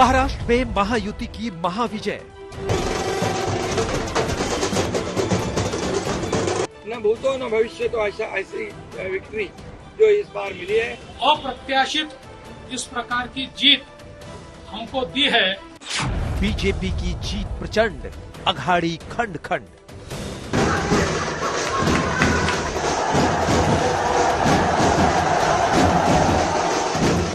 महाराष्ट्र में महायुति की महाविजय। न भूतो न भविष्य तो ऐसी विक्ट्री जो इस बार मिली है, अप्रत्याशित इस प्रकार की जीत हमको दी है। बीजेपी की जीत प्रचंड, अघाड़ी खंड खंड।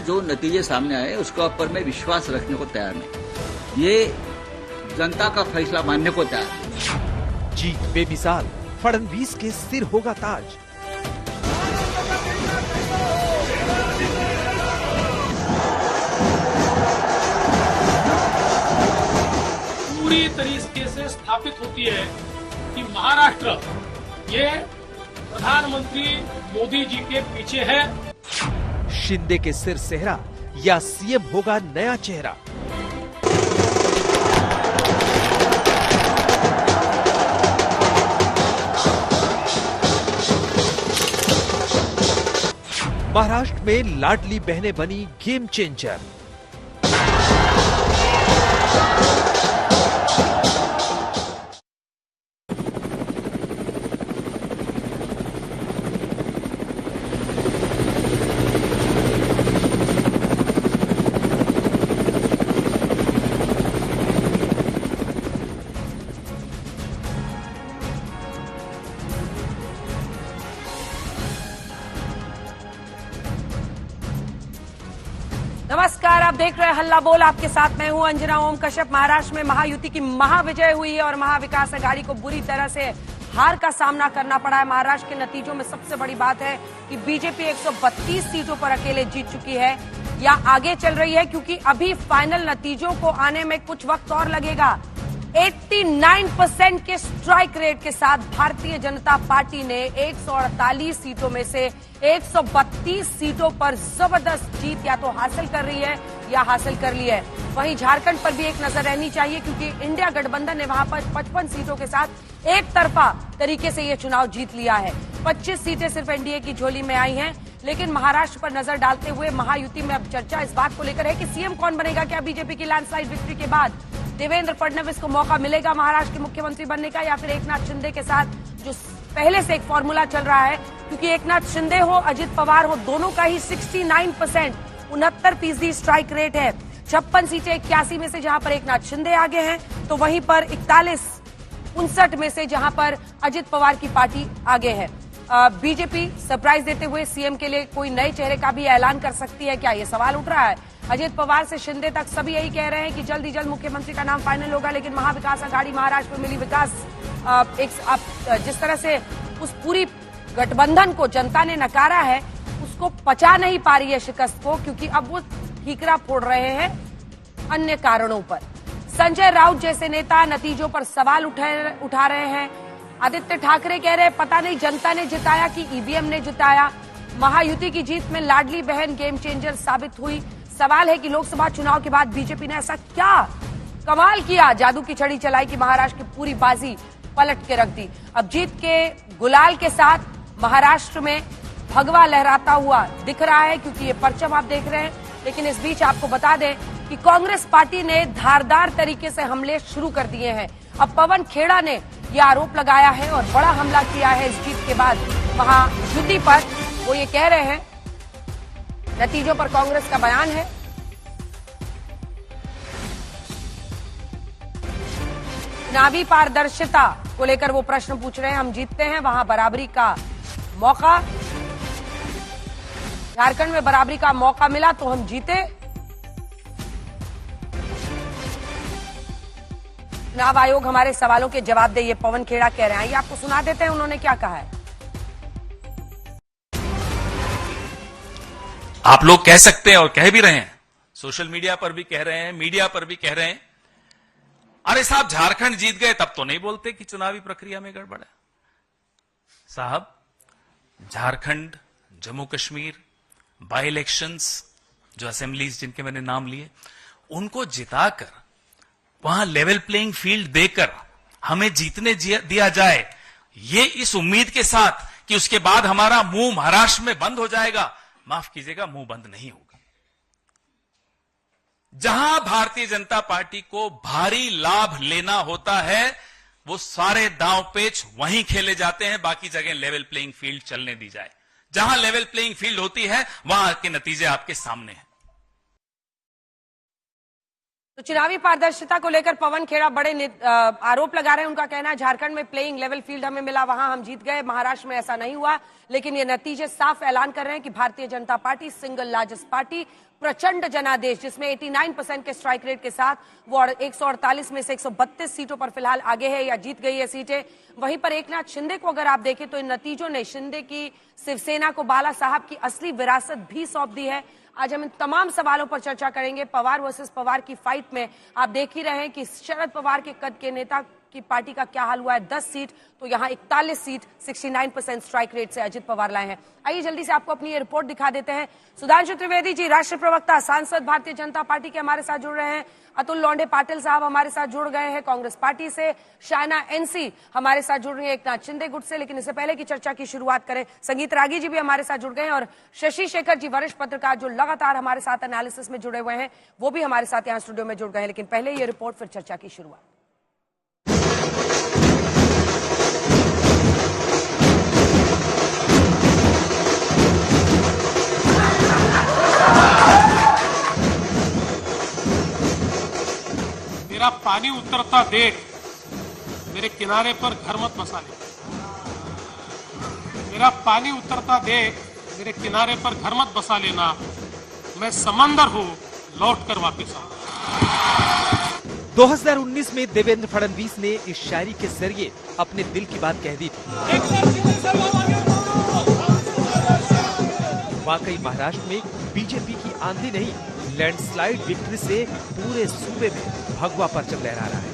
जो नतीजे सामने आए उसके ऊपर मैं विश्वास रखने को तैयार नहीं, ये जनता का फैसला मानने को तैयार नहीं। जीत बेमिसाल, फडणवीस के सिर होगा ताज। पूरी तरीके से स्थापित होती है कि महाराष्ट्र ये प्रधानमंत्री मोदी जी के पीछे है। शिंदे के सिर सेहरा या सीएम होगा नया चेहरा। महाराष्ट्र में लाडली बहनें बनी गेम चेंजर। नमस्कार, आप देख रहे हैं हल्ला बोल। आपके साथ मैं हूं अंजना ओम कश्यप। महाराष्ट्र में महायुति की महाविजय हुई है और महाविकास अघाड़ी को बुरी तरह से हार का सामना करना पड़ा है। महाराष्ट्र के नतीजों में सबसे बड़ी बात है कि बीजेपी 132 सीटों पर अकेले जीत चुकी है या आगे चल रही है, क्योंकि अभी फाइनल नतीजों को आने में कुछ वक्त और लगेगा। 89% के स्ट्राइक रेट के साथ भारतीय जनता पार्टी ने 148 सीटों में से 132 सीटों पर जबरदस्त जीत या तो हासिल कर रही है या हासिल कर ली है। वहीं झारखंड पर भी एक नजर रहनी चाहिए, क्योंकि इंडिया गठबंधन ने वहां पर 55 सीटों के साथ एक तरफा तरीके से ये चुनाव जीत लिया है। 25 सीटें सिर्फ एनडीए की झोली में आई हैं। लेकिन महाराष्ट्र पर नजर डालते हुए महायुति में अब चर्चा इस बात को लेकर है कि सीएम कौन बनेगा। क्या बीजेपी की लैंडस्लाइड विक्ट्री के बाद देवेंद्र फडणवीस को मौका मिलेगा महाराष्ट्र के मुख्यमंत्री बनने का, या फिर एकनाथ शिंदे के साथ जो पहले से एक फॉर्मूला चल रहा है, क्योंकि एकनाथ शिंदे हो अजित पवार हो, दोनों का ही 69% 69% स्ट्राइक रेट है। 56 सीटें 81 में से जहां पर एकनाथ शिंदे आगे हैं, तो वहीं पर 59 में से जहां पर अजित पवार की पार्टी आगे है। बीजेपी सरप्राइज देते हुए सीएम के लिए कोई नए चेहरे का भी ऐलान कर सकती है क्या, ये सवाल उठ रहा है। अजित पवार से शिंदे तक सभी यही कह रहे हैं कि जल्द ही जल्द मुख्यमंत्री का नाम फाइनल होगा। लेकिन महाविकास अघाड़ी महाराष्ट्र में मिली विकास जिस तरह से उस पूरी गठबंधन को जनता ने नकारा है, उसको पचा नहीं पा रही है शिकस्त को, क्योंकि अब वो ठीकरा फोड़ रहे हैं अन्य कारणों पर। संजय राउत जैसे नेता नतीजों पर सवाल उठा रहे हैं। आदित्य ठाकरे कह रहे हैं पता नहीं जनता ने जिताया कि ईवीएम ने जिताया। महायुति की जीत में लाडली बहन गेम चेंजर साबित हुई। सवाल है कि लोकसभा चुनाव के बाद बीजेपी ने ऐसा क्या कमाल किया, जादू की छड़ी चलाई कि महाराष्ट्र की पूरी बाजी पलट के रख दी। अब जीत के गुलाल के साथ महाराष्ट्र में भगवा लहराता हुआ दिख रहा है, क्योंकि ये परचम आप देख रहे हैं। लेकिन इस बीच आपको बता दें कि कांग्रेस पार्टी ने धारदार तरीके से हमले शुरू कर दिए हैं। अब पवन खेड़ा ने यह आरोप लगाया है और बड़ा हमला किया है इस जीत के बाद महायुति पर। वो ये कह रहे हैं, नतीजों पर कांग्रेस का बयान है, चुनावी पारदर्शिता को लेकर वो प्रश्न पूछ रहे हैं। हम जीतते हैं, वहां बराबरी का मौका, झारखंड में बराबरी का मौका मिला तो हम जीते। चुनाव आयोग हमारे सवालों के जवाब दे, ये पवन खेड़ा कह रहे हैं। ये आपको सुना देते हैं उन्होंने क्या कहा है। आप लोग कह सकते हैं और कह भी रहे हैं, सोशल मीडिया पर भी कह रहे हैं, मीडिया पर भी कह रहे हैं, अरे साहब झारखंड जीत गए तब तो नहीं बोलते कि चुनावी प्रक्रिया में गड़बड़ है। साहब झारखंड, जम्मू कश्मीर, बाई इलेक्शंस, जो असेंबलीज जिनके मैंने नाम लिए, उनको जिताकर वहां लेवल प्लेइंग फील्ड देकर हमें जीतने दिया जाए, ये इस उम्मीद के साथ कि उसके बाद हमारा मुंह महाराष्ट्र में बंद हो जाएगा, माफ कीजिएगा, मुंह बंद नहीं होगा। जहां भारतीय जनता पार्टी को भारी लाभ लेना होता है वो सारे दांव पेच वहीं खेले जाते हैं, बाकी जगह लेवल प्लेइंग फील्ड चलने दी जाए। जहां लेवल प्लेइंग फील्ड होती है वहां के नतीजे आपके सामने हैं। तो चुनावी पारदर्शिता को लेकर पवन खेड़ा बड़े आरोप लगा रहे हैं। उनका कहना है झारखंड में प्लेइंग लेवल फील्ड हमें मिला, वहां हम जीत गए, महाराष्ट्र में ऐसा नहीं हुआ। लेकिन ये नतीजे साफ ऐलान कर रहे हैं कि Bharatiya Janata party single largest party, प्रचंड जनादेश, जिसमें 89% के स्ट्राइक रेट के साथ वो 148 में से 132 सीटों पर फिलहाल आगे है या जीत गई है सीटें। वहीं पर एकनाथ शिंदे को अगर आप देखें तो इन नतीजों ने शिंदे की शिवसेना को बाला साहब की असली विरासत भी सौंप दी है। आज हम इन तमाम सवालों पर चर्चा करेंगे। पवार वर्सेस पवार की फाइट में आप देख ही रहे हैं कि शरद पवार के कद के नेता की पार्टी का क्या हाल हुआ है। 10 सीट तो यहां 41 सीट 69% स्ट्राइक रेट से अजित पवार लाए हैं। आइए जल्दी से आपको अपनी ये रिपोर्ट दिखा देते हैं। सुधांशु त्रिवेदी जी, राष्ट्रीय प्रवक्ता, सांसद भारतीय जनता पार्टी के हमारे साथ जुड़ रहे हैं। अतुल लौंडे पाटिल साहब हमारे साथ जुड़ गए हैं कांग्रेस पार्टी से। शायना एनसी हमारे साथ जुड़ रही है एकनाथ शिंदे गुट से। लेकिन इससे पहले की चर्चा की शुरुआत करें, संगीत रागी जी भी हमारे साथ जुड़ गए हैं और शशि शेखर जी, वरिष्ठ पत्रकार जो लगातार हमारे साथ एनालिसिस में जुड़े हुए हैं, वो भी हमारे साथ यहाँ स्टूडियो में जुड़ गए हैं। लेकिन पहले ये रिपोर्ट, फिर चर्चा की शुरुआत। मेरा पानी उतरता देख मेरे किनारे पर घर मत बसा ले। मेरा पानी उतरता देख मेरे किनारे पर घर मत बसा लेना। मैं समंदर हूं, लौट कर वापिस आऊं। 2019 में देवेंद्र फडणवीस ने इस शायरी के जरिए अपने दिल की बात कह दी थी। वाकई महाराष्ट्र में बीजेपी की आंधी नहीं, लैंडस्लाइड विक्ट्री से पूरे सूबे में भगवा परचम लहरा रहा है।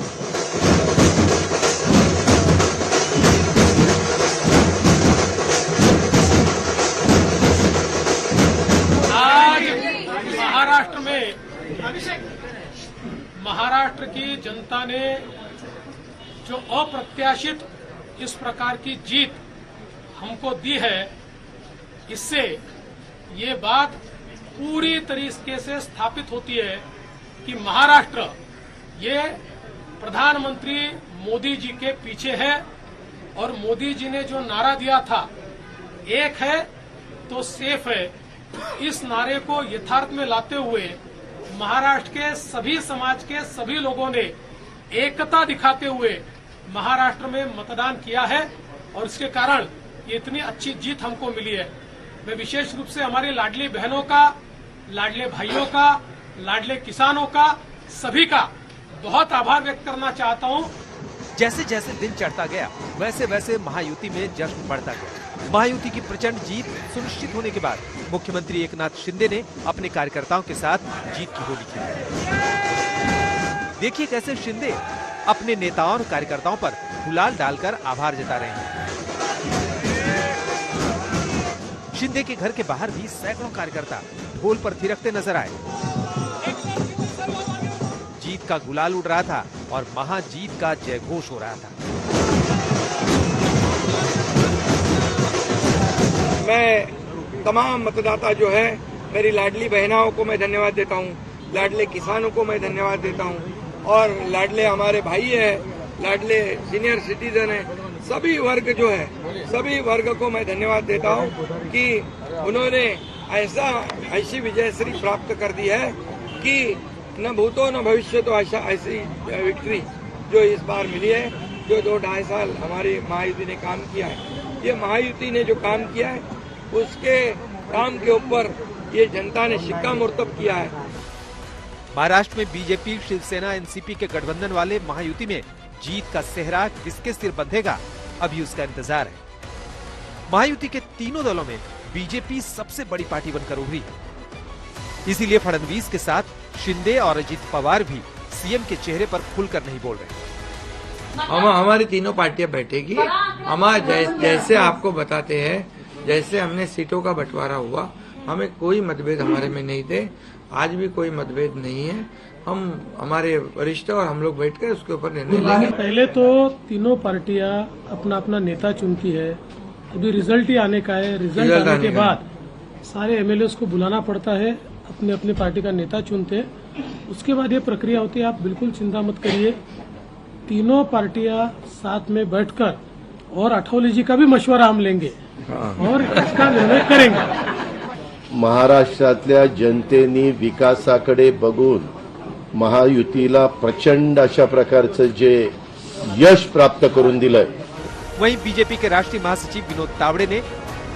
आज महाराष्ट्र की जनता ने जो अप्रत्याशित इस प्रकार की जीत हमको दी है, इससे ये बात पूरी तरीके से स्थापित होती है कि महाराष्ट्र ये प्रधानमंत्री मोदी जी के पीछे है। और मोदी जी ने जो नारा दिया था, एक है तो सेफ है, इस नारे को यथार्थ में लाते हुए महाराष्ट्र के सभी समाज के सभी लोगों ने एकता दिखाते हुए महाराष्ट्र में मतदान किया है और इसके कारण ये इतनी अच्छी जीत हमको मिली है। मैं विशेष रूप से हमारी लाडली बहनों का, लाडले भाइयों का, लाडले किसानों का, सभी का बहुत आभार व्यक्त करना चाहता हूं। जैसे जैसे दिन चढ़ता गया वैसे वैसे महायुति में जश्न बढ़ता गया। महायुति की प्रचंड जीत सुनिश्चित होने के बाद मुख्यमंत्री एकनाथ शिंदे ने अपने कार्यकर्ताओं के साथ जीत की होली खेली। देखिए कैसे शिंदे अपने नेताओं और कार्यकर्ताओं पर गुलाल डालकर आभार जता रहे हैं। शिंदे के घर के बाहर भी सैकड़ों कार्यकर्ता ढोल पर थिरकते नजर आए। जीत का गुलाल उड़ रहा था और महाजीत का जयघोष हो रहा था। मैं तमाम मतदाता जो है, मेरी लाडली बहनाओं को मैं धन्यवाद देता हूँ, लाडले किसानों को मैं धन्यवाद देता हूँ और लाडले हमारे भाई है, लाडले सीनियर सिटीजन है, सभी वर्ग जो है, सभी वर्ग को मैं धन्यवाद देता हूँ कि उन्होंने ऐसी विजयश्री प्राप्त कर दी है कि न भूतो न भविष्य तो ऐसी विक्ट्री जो इस बार मिली है, जो 2-2.5 साल हमारी महायुति ने काम किया है। ये महायुति ने जो काम किया है उसके काम के ऊपर ये जनता ने शिक्कामोर्तब किया है। महाराष्ट्र में बीजेपी, शिवसेना, एनसीपी के गठबंधन वाले महायुति में जीत का सेहरा किसके सिर बंधेगा, अभी उसका इंतजार है। महायुति के तीनों दलों में बीजेपी सबसे बड़ी पार्टी बनकर उभरी है। इसीलिए फडणवीस के साथ शिंदे और अजित पवार भी सीएम के चेहरे पर खुलकर नहीं बोल रहे। हमारी तीनों पार्टियां बैठेगी। हमारे जैसे आपको बताते हैं, जैसे हमने सीटों का बंटवारा हुआ, हमें कोई मतभेद हमारे में नहीं थे, आज भी कोई मतभेद नहीं है। हम हमारे वरिष्ठ और हम लोग बैठकर उसके ऊपर निर्णय लेंगे। पहले तो तीनों पार्टियां अपना अपना नेता चुनती है, अभी रिजल्ट ही आने का है। रिजल्ट आने के बाद सारे एमएलए को बुलाना पड़ता है, अपने अपने पार्टी का नेता चुनते हैं उसके बाद ये प्रक्रिया होती है। आप बिल्कुल चिंता मत करिए, तीनों पार्टियां साथ में बैठकर और अठौली जी का भी मशवरा हम लेंगे और इसका निर्णय करेंगे। महाराष्ट्रातल्या जनतेने विकासाकडे बघून महायुतीला प्रचंड अशा प्रकारचं जे यश प्राप्त करून दिलंय। वहीं बीजेपी के राष्ट्रीय महासचिव विनोद तावड़े ने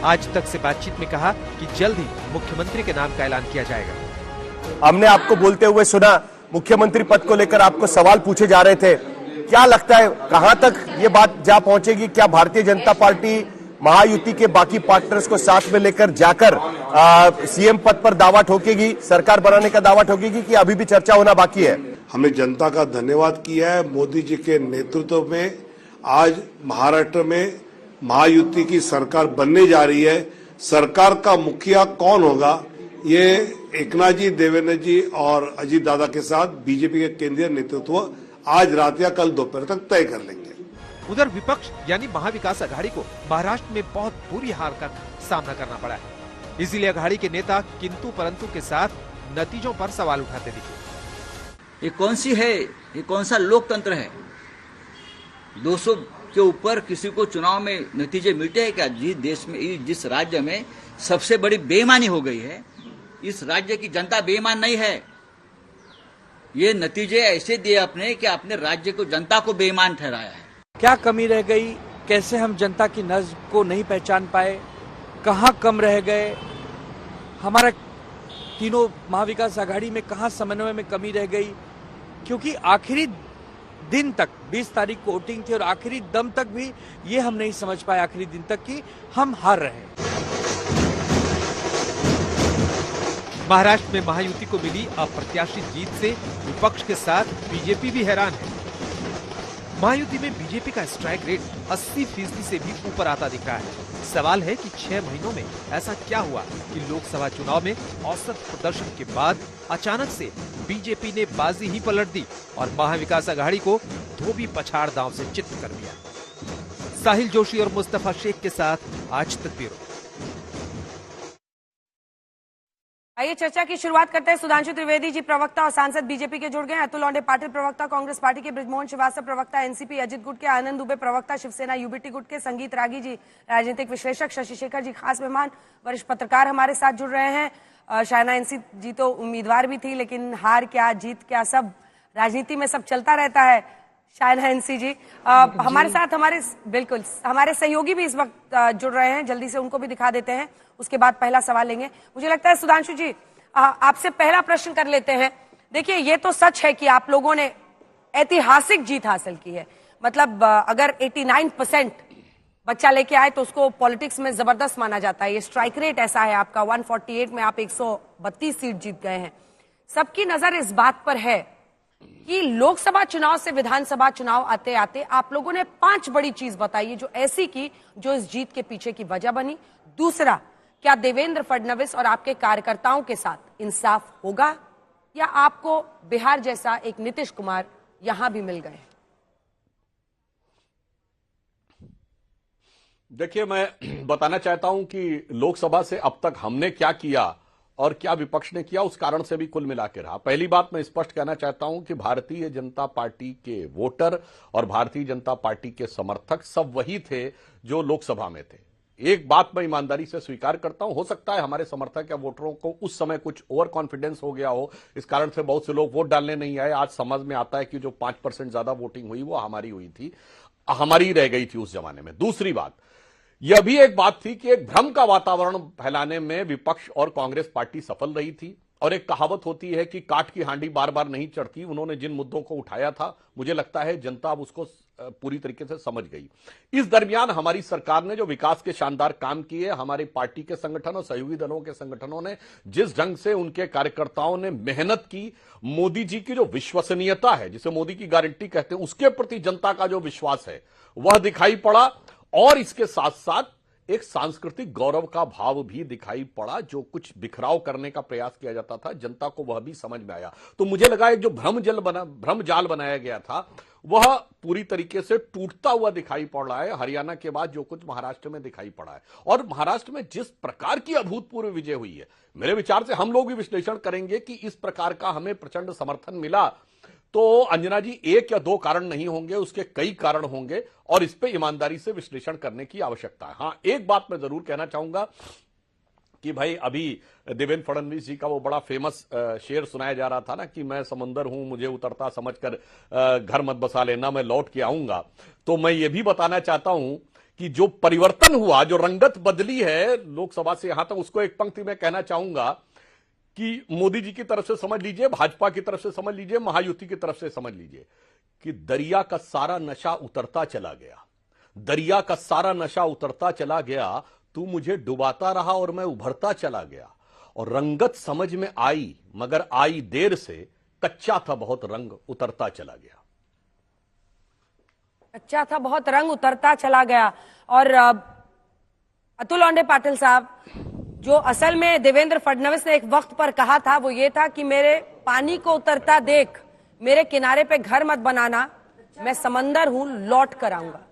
आज तक से बातचीत में कहा कि जल्द ही मुख्यमंत्री के नाम का ऐलान किया जाएगा। हमने आपको बोलते हुए सुना, मुख्यमंत्री पद को लेकर आपको सवाल पूछे जा रहे थे, क्या लगता है कहां तक ये बात जा पहुंचेगी? क्या भारतीय जनता पार्टी महायुति के बाकी पार्टनर्स को साथ में लेकर जाकर सीएम पद पर दावा ठोकेगी, सरकार बनाने का दावा ठोकेगी, कि अभी भी चर्चा होना बाकी है? हमने जनता का धन्यवाद किया है। मोदी जी के नेतृत्व में आज महाराष्ट्र में महायुति की सरकार बनने जा रही है। सरकार का मुखिया कौन होगा, ये एकनाथ जी, देवेंद्र जी और अजीत दादा के साथ बीजेपी के केंद्रीय नेतृत्व आज रात या कल दोपहर तक तय कर लेंगे। उधर विपक्ष यानी महाविकास अघाड़ी को महाराष्ट्र में बहुत बुरी हार का सामना करना पड़ा है। इसीलिए अघाड़ी के नेता किंतु परंतु के साथ नतीजों पर सवाल उठाते दिखे। ये कौन सी है, ये कौन सा लोकतंत्र है? 200 के ऊपर किसी को चुनाव में नतीजे मिलते हैं क्या? जिस देश में, जिस राज्य में सबसे बड़ी बेईमानी हो गई है, इस राज्य की जनता बेईमान नहीं है। ये नतीजे ऐसे दिए आपने कि आपने राज्य को, जनता को बेईमान ठहराया है। क्या कमी रह गई? कैसे हम जनता की नब्ज को नहीं पहचान पाए? कहां कम रह गए? हमारा तीनों महाविकास आघाड़ी में कहां समन्वय में कमी रह गई? क्योंकि आखिरी दिन तक 20 तारीख को वोटिंग थी और आखिरी दम तक भी ये हम नहीं समझ पाए, आखिरी दिन तक कि हम हार रहे। महाराष्ट्र में महायुति को मिली अप्रत्याशित जीत से विपक्ष के साथ बीजेपी भी हैरान है। महायुति में बीजेपी का स्ट्राइक रेट 80% से भी ऊपर आता दिख रहा है। सवाल है कि 6 महीनों में ऐसा क्या हुआ कि लोकसभा चुनाव में औसत प्रदर्शन के बाद अचानक से बीजेपी ने बाजी ही पलट दी और महाविकास अघाड़ी को धोबी पछाड़ दांव से चित्त कर दिया। साहिल जोशी और मुस्तफा शेख के साथ आज तक ब्यूरो। आइए चर्चा की शुरुआत करते हैं। सुधांशु त्रिवेदी जी प्रवक्ता और सांसद बीजेपी के जुड़ गए। अतुल लौंडे पाटिल प्रवक्ता कांग्रेस पार्टी के, ब्रिजमोहन श्रीवास्तव प्रवक्ता एनसीपी, अजित गुट के, आनंद दुबे प्रवक्ता शिवसेना यूबीटी गुट के, संगीत रागी जी राजनीतिक विश्लेषक, शशि शेखर जी खास मेहमान, वरिष्ठ पत्रकार हमारे साथ जुड़ रहे हैं। शायना एनसी जी तो उम्मीदवार भी थी, लेकिन हार क्या जीत क्या सब राजनीति में सब चलता रहता है। शायना एनसी जी हमारे साथ, बिल्कुल हमारे सहयोगी भी इस वक्त जुड़ रहे हैं, जल्दी से उनको भी दिखा देते हैं, उसके बाद पहला सवाल लेंगे। मुझे लगता है सुधांशु जी आपसे पहला प्रश्न कर लेते हैं। देखिए, ये तो सच है कि आप लोगों ने ऐतिहासिक जीत हासिल की है। मतलब अगर 89% बच्चा लेके आए तो उसको पॉलिटिक्स में जबरदस्त माना जाता है। ये स्ट्राइक रेट ऐसा है आपका, 148 में आप 132 सीट जीत गए हैं। सबकी नजर इस बात पर है कि लोकसभा चुनाव से विधानसभा चुनाव आते आते आप लोगों ने 5 बड़ी चीज बताई जो ऐसी की जो इस जीत के पीछे की वजह बनी। दूसरा, क्या देवेंद्र फडणवीस और आपके कार्यकर्ताओं के साथ इंसाफ होगा या आपको बिहार जैसा एक नीतीश कुमार यहां भी मिल गए? देखिए, मैं बताना चाहता हूं कि लोकसभा से अब तक हमने क्या किया और क्या विपक्ष ने किया, उस कारण से भी कुल मिला के रहा। पहली बात मैं स्पष्ट कहना चाहता हूं कि भारतीय जनता पार्टी के वोटर और भारतीय जनता पार्टी के समर्थक सब वही थे जो लोकसभा में थे। एक बात मैं ईमानदारी से स्वीकार करता हूं, हो सकता है हमारे समर्थक या वोटरों को उस समय कुछ ओवर कॉन्फिडेंस हो गया हो, इस कारण से बहुत से लोग वोट डालने नहीं आए। आज समझ में आता है कि जो 5% ज्यादा वोटिंग हुई वो हमारी हुई थी, हमारी रह गई थी उस जमाने में। दूसरी बात यह भी एक बात थी कि एक भ्रम का वातावरण फैलाने में विपक्ष और कांग्रेस पार्टी सफल रही थी। और एक कहावत होती है कि काट की हांडी बार बार नहीं चढ़ती। उन्होंने जिन मुद्दों को उठाया था, मुझे लगता है जनता अब उसको पूरी तरीके से समझ गई। इस दरमियान हमारी सरकार ने जो विकास के शानदार काम किए, हमारी पार्टी के संगठन और सहयोगी दलों के संगठनों ने जिस ढंग से उनके कार्यकर्ताओं ने मेहनत की, मोदी जी की जो विश्वसनीयता है, जिसे मोदी की गारंटी कहते हैं, उसके प्रति जनता का जो विश्वास है वह दिखाई पड़ा। और इसके साथ साथ एक सांस्कृतिक गौरव का भाव भी दिखाई पड़ा। जो कुछ बिखराव करने का प्रयास किया जाता था, जनता को वह भी समझ में आया। तो मुझे लगा एक जो भ्रम जाल बनाया गया था वह पूरी तरीके से टूटता हुआ दिखाई पड़ रहा है। हरियाणा के बाद जो कुछ महाराष्ट्र में दिखाई पड़ा है, और महाराष्ट्र में जिस प्रकार की अभूतपूर्व विजय हुई है, मेरे विचार से हम लोग भी विश्लेषण करेंगे कि इस प्रकार का हमें प्रचंड समर्थन मिला तो अंजना जी एक या दो कारण नहीं होंगे, उसके कई कारण होंगे, और इस पे ईमानदारी से विश्लेषण करने की आवश्यकता है। हां, एक बात मैं जरूर कहना चाहूंगा कि भाई अभी देवेंद्र फडणवीस जी का वो बड़ा फेमस शेर सुनाया जा रहा था ना कि मैं समंदर हूं, मुझे उतरता समझकर घर मत बसा लेना, मैं लौट के आऊंगा। तो मैं ये भी बताना चाहता हूं कि जो परिवर्तन हुआ, जो रंगत बदली है लोकसभा से यहां तक, उसको एक पंक्ति में कहना चाहूंगा कि मोदी जी की तरफ से समझ लीजिए, भाजपा की तरफ से समझ लीजिए, महायुति की तरफ से समझ लीजिए कि दरिया का सारा नशा उतरता चला गया, दरिया का सारा नशा उतरता चला गया, तू मुझे डुबाता रहा और मैं उभरता चला गया। और रंगत समझ में आई मगर आई देर से, कच्चा था बहुत रंग उतरता चला गया। कच्चा था बहुत रंग उतरता चला गया। और अतुल लोंढे पाटिल साहब, जो असल में देवेंद्र फडणवीस ने एक वक्त पर कहा था वो ये था कि मेरे पानी को उतरता देख, मेरे किनारे पे घर मत बनाना, मैं समंदर हूं, लौट कर आऊंगा।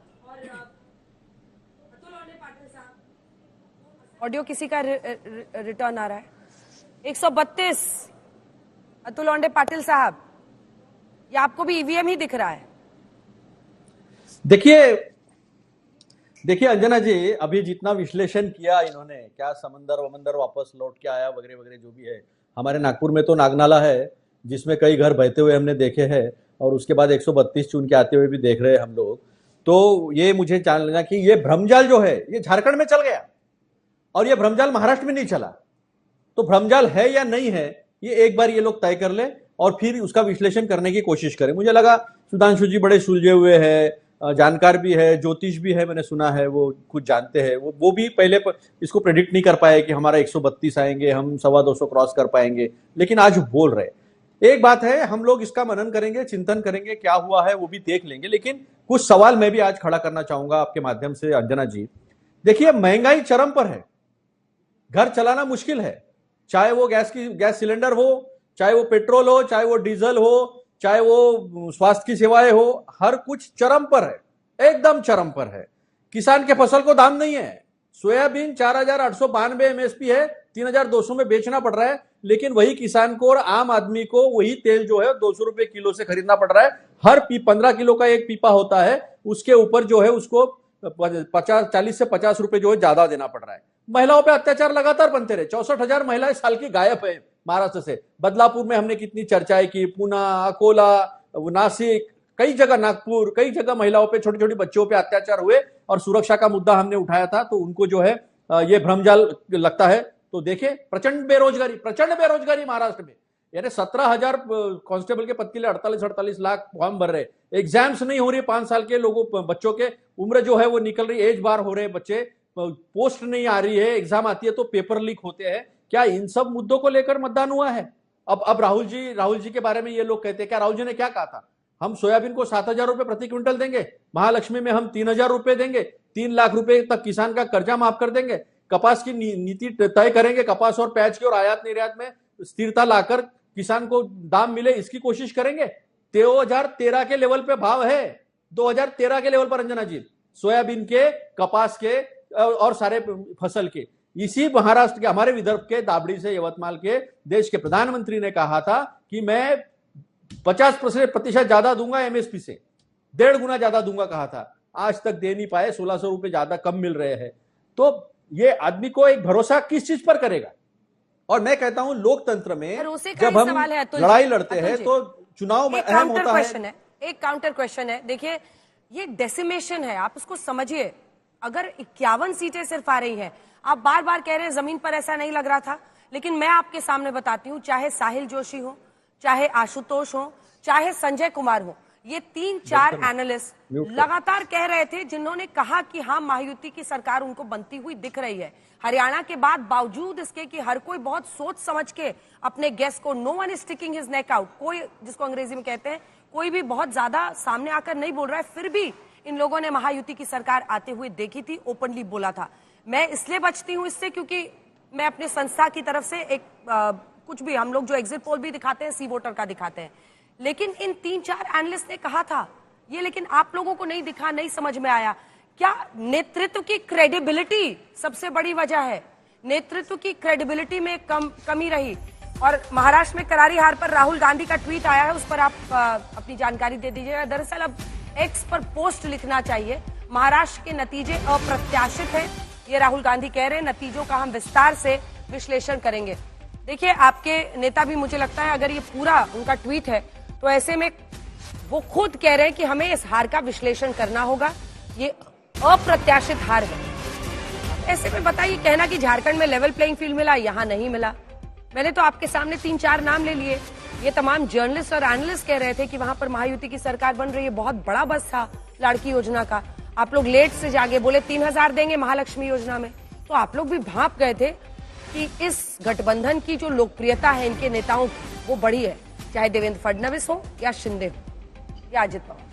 ऑडियो किसी का रिटर्न आ रहा है। 132 अतुल लोंढे पाटिल साहब, ये आपको भी ईवीएम ही दिख रहा है? देखिए अंजना जी, अभी जितना विश्लेषण किया इन्होंने, क्या समंदर वमंदर वापस लौट के आया वगैरह वगैरह जो भी है, हमारे नागपुर में तो नागनाला है जिसमें कई घर बहते हुए हमने देखे हैं, और उसके बाद 132 चुन के आते हुए भी देख रहे हैं हम लोग। तो ये मुझे जान लेना कि ये भ्रमजाल जो है ये झारखंड में चल गया और ये भ्रमजाल महाराष्ट्र में नहीं चला। तो भ्रमजाल है या नहीं है ये एक बार ये लोग तय कर ले और फिर उसका विश्लेषण करने की कोशिश करें। मुझे लगा सुधांशु जी बड़े सुलझे हुए हैं, जानकार भी है, ज्योतिष भी है, मैंने सुना है, वो कुछ जानते हैं। वो भी पहले इसको प्रेडिक्ट नहीं कर पाए कि हमारा 132 आएंगे, हम 225 क्रॉस कर पाएंगे, लेकिन आज बोल रहे। एक बात है, हम लोग इसका मनन करेंगे, चिंतन करेंगे, क्या हुआ है वो भी देख लेंगे। लेकिन कुछ सवाल मैं भी आज खड़ा करना चाहूंगा आपके माध्यम से अंजना जी। देखिए, महंगाई चरम पर है, घर चलाना मुश्किल है, चाहे वो गैस सिलेंडर हो, चाहे वो पेट्रोल हो, चाहे वो डीजल हो, चाहे वो स्वास्थ्य की सेवाएं हो, हर कुछ चरम पर है, एकदम चरम पर है। किसान के फसल को दाम नहीं है। सोयाबीन 4,892 एमएसपी है, 3,200 में बेचना पड़ रहा है, लेकिन वही किसान को और आम आदमी को वही तेल जो है 200 रुपए किलो से खरीदना पड़ रहा है। हर 15 किलो का एक पीपा होता है, उसके ऊपर जो है उसको 40 से 50 रुपए जो है ज्यादा देना पड़ रहा है। महिलाओं पे अत्याचार लगातार बनते रहे। 64,000 महिलाएं साल की गायब है महाराष्ट्र से। बदलापुर में हमने कितनी चर्चाएं की, पूना, अकोला, नासिक, कई जगह, नागपुर, कई जगह महिलाओं पे, छोटी छोटी बच्चों पे अत्याचार हुए और सुरक्षा का मुद्दा हमने उठाया था। तो उनको जो है ये भ्रमजाल लगता है। तो देखे, प्रचंड बेरोजगारी महाराष्ट्र में, यानी 17,000 कांस्टेबल के पद के लिए 48 लाख फॉर्म भर रहे। एग्जाम्स नहीं हो रही, 5 साल के लोगों, बच्चों के उम्र जो है वो निकल रही, एज बार हो रहे बच्चे, पोस्ट नहीं आ रही है, एग्जाम आती है तो पेपर लीक होते हैं। क्या इन सब मुद्दों को लेकर मतदान हुआ है? अब राहुल जी के बारे में ये लोग कहते हैं, क्या राहुल जी ने क्या कहा था? हम सोयाबीन को 7,000 रुपए प्रति क्विंटल देंगे, महालक्ष्मी में हम 3,000 रुपए देंगे, 3 लाख रुपए तक किसान का कर्जा माफ कर देंगे, कपास की नीति तय करेंगे, कपास और प्याज की और आयात निर्यात में स्थिरता लाकर किसान को दाम मिले, इसकी कोशिश करेंगे। 2013 के लेवल पे भाव है, 2013 के लेवल पर अंजना जी, सोयाबीन के, कपास के और सारे फसल के। इसी महाराष्ट्र के, हमारे विदर्भ के दाबड़ी से यवतमाल के देश के प्रधानमंत्री ने कहा था कि मैं 50% ज्यादा दूंगा एमएसपी से, 1.5 गुना ज्यादा दूंगा कहा था। आज तक दे नहीं पाए, 1,600 रुपए ज्यादा कम मिल रहे हैं। तो ये आदमी को एक भरोसा किस चीज पर करेगा? और मैं कहता हूं लोकतंत्र में जब हम लड़ाई लड़ते हैं तो चुनाव में अहम होता है। एक काउंटर क्वेश्चन है, देखिए ये डेसिमेशन है, आप इसको समझिए। अगर 51 सीटें सिर्फ आ रही हैं, आप बार बार कह रहे हैं जमीन पर ऐसा नहीं लग रहा था, लेकिन मैं आपके सामने बताती हूं, चाहे साहिल जोशी हो, चाहे आशुतोष हो, चाहे संजय कुमार हो, ये 3-4 एनालिस्ट लगातार कह रहे थे, जिन्होंने कहा कि हाँ, महायुति की सरकार उनको बनती हुई दिख रही है। हरियाणा के बाद बावजूद इसके कि हर कोई बहुत सोच समझ के अपने गेस्ट को, no one is sticking his neck out, कोई, जिसको अंग्रेजी में कहते हैं, कोई भी बहुत ज्यादा सामने आकर नहीं बोल रहा है, फिर भी इन लोगों ने महायुति की सरकार आते हुए देखी थी, ओपनली बोला था। मैं इसलिए बचती हूं इससे क्योंकि मैं अपने संस्था की तरफ से एक कुछ भी हम लोग जो एग्जिट पोल भी दिखाते हैं सी वोटर का दिखाते हैं, लेकिन इन 3-4 एनालिस्ट ने कहा था ये, लेकिन आप लोगों को नहीं दिखा, नहीं समझ में आया। क्या नेतृत्व की क्रेडिबिलिटी सबसे बड़ी वजह है? नेतृत्व की क्रेडिबिलिटी में कमी रही। और महाराष्ट्र में करारी हार पर राहुल गांधी का ट्वीट आया है, उस पर आप अपनी जानकारी दे दीजिएगा। दरअसल अब एक्स पर पोस्ट लिखना चाहिए, महाराष्ट्र के नतीजे अप्रत्याशित हैं, ये राहुल गांधी कह रहे हैं। नतीजों का हम विस्तार से विश्लेषण करेंगे। देखिए, आपके नेता भी, मुझे लगता है अगर ये पूरा उनका ट्वीट है तो ऐसे में वो खुद कह रहे हैं कि हमें इस हार का विश्लेषण करना होगा, ये अप्रत्याशित हार है। ऐसे में बताइए, कहना कि झारखंड में लेवल प्लेइंग फील्ड मिला, यहां नहीं मिला। मैंने तो आपके सामने 3-4 नाम ले लिए। ये तमाम जर्नलिस्ट और एनालिस्ट कह रहे थे कि वहां पर महायुति की सरकार बन रही है, बहुत बड़ा बस था लाड़की योजना का। आप लोग लेट से जागे, बोले 3000 देंगे महालक्ष्मी योजना में, तो आप लोग भी भांप गए थे कि इस गठबंधन की जो लोकप्रियता है इनके नेताओं की, वो बड़ी है, चाहे देवेंद्र फडणवीस हो या शिंदे हो या अजित पवार।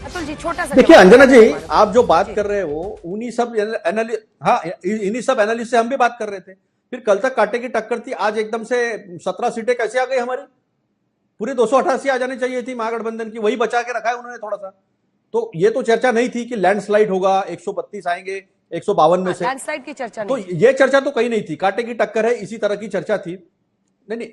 अतुल जी, छोटा सा देखिए अंजना जी, आप जो बात कर रहे हो उन्हीं सब इन्हीं सब एनालिस्ट से हम भी बात कर रहे थे। फिर कल तक कांटे की टक्कर थी, आज एकदम से 17 सीटें कैसे आ गई हमारी? पूरी 288 आ जानी चाहिए थी महागठबंधन की, वही बचा के रखा है उन्होंने थोड़ा सा। तो ये तो चर्चा नहीं थी कि लैंडस्लाइड होगा, 132 आएंगे 152 में से। लैंडस्लाइड की चर्चा तो नहीं, ये चर्चा तो कहीं नहीं थी। कांटे की टक्कर है, इसी तरह की चर्चा थी। नहीं,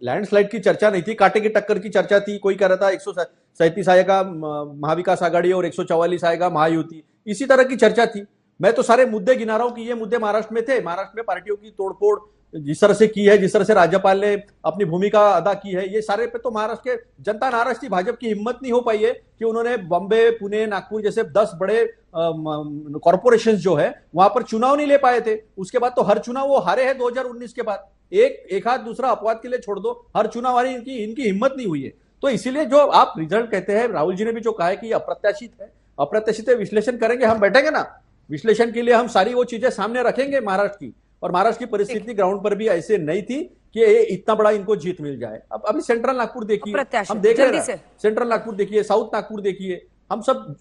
लैंडस्लाइड की चर्चा नहीं थी, कांटे की टक्कर की चर्चा थी। कोई कह रहा था 137 आएगा महाविकास आघाड़ी और 144 आएगा महायुति, इसी तरह की चर्चा थी। मैं तो सारे मुद्दे गिना रहा हूं कि ये मुद्दे महाराष्ट्र में थे। महाराष्ट्र में पार्टियों की तोड़फोड़ जिस तरह से की है, जिस तरह से राज्यपाल ने अपनी भूमिका अदा की है, ये सारे पे तो महाराष्ट्र के जनता नाराज थी। भाजपा की हिम्मत नहीं हो पाई है कि उन्होंने बॉम्बे, पुणे, नागपुर जैसे 10 बड़े कॉर्पोरेशन जो है वहां पर चुनाव नहीं ले पाए थे। उसके बाद तो हर चुनाव वो हारे हैं 2019 के बाद। एक हाथ दूसरा अपवाद के लिए छोड़ दो, हर चुनाव हारी, इनकी हिम्मत नहीं हुई है। तो इसीलिए जो आप रिजल्ट कहते हैं, राहुल जी ने भी जो कहा है कि अप्रत्याशित है, अप्रत्याशित है, विश्लेषण करेंगे, हम बैठेंगे ना विश्लेषण के लिए, हम सारी वो चीजें सामने रखेंगे महाराष्ट्र की। और महाराष्ट्र की परिस्थिति ग्राउंड पर भी ऐसे नहीं थी कि ये इतना बड़ा इनको जीत मिल जाए। अब अभी सेंट्रल नागपुर देखिए, हम देख रहे हैं, सेंट्रल नागपुर देखिए, साउथ नागपुर देखिए, हम सब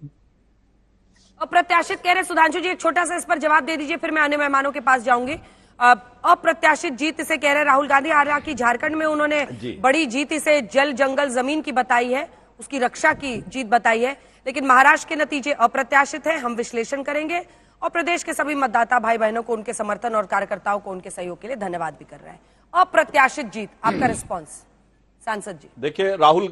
अप्रत्याशित कह रहे। सुधांशु जी, एक छोटा सा इस पर जवाब दे दीजिए, फिर मैं अन्य मेहमानों के पास जाऊंगी। अप्रत्याशित जीत इसे कह रहे राहुल गांधी। हालांकि झारखंड में उन्होंने बड़ी जीत इसे जल जंगल जमीन की बताई है, उसकी रक्षा की जीत बताई है, लेकिन महाराष्ट्र के नतीजे अप्रत्याशित हैं। हम विश्लेषण करेंगे और प्रदेश के सभी मतदाता भाई बहनों को उनके समर्थन और कार्यकर्ताओं को उनके सहयोग के लिए धन्यवाद भी कर रहे हैं। अप्रत्याशित जीत, आपका रिस्पॉन्स सांसद जी? देखिए राहुल,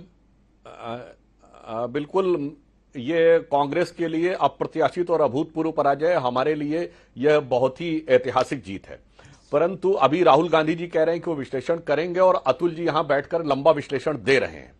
बिल्कुल ये कांग्रेस के लिए अप्रत्याशित और अभूतपूर्व पराजय, हमारे लिए यह बहुत ही ऐतिहासिक जीत है। परंतु अभी राहुल गांधी जी कह रहे हैं कि वो विश्लेषण करेंगे और अतुल जी यहां बैठकर लंबा विश्लेषण दे रहे हैं,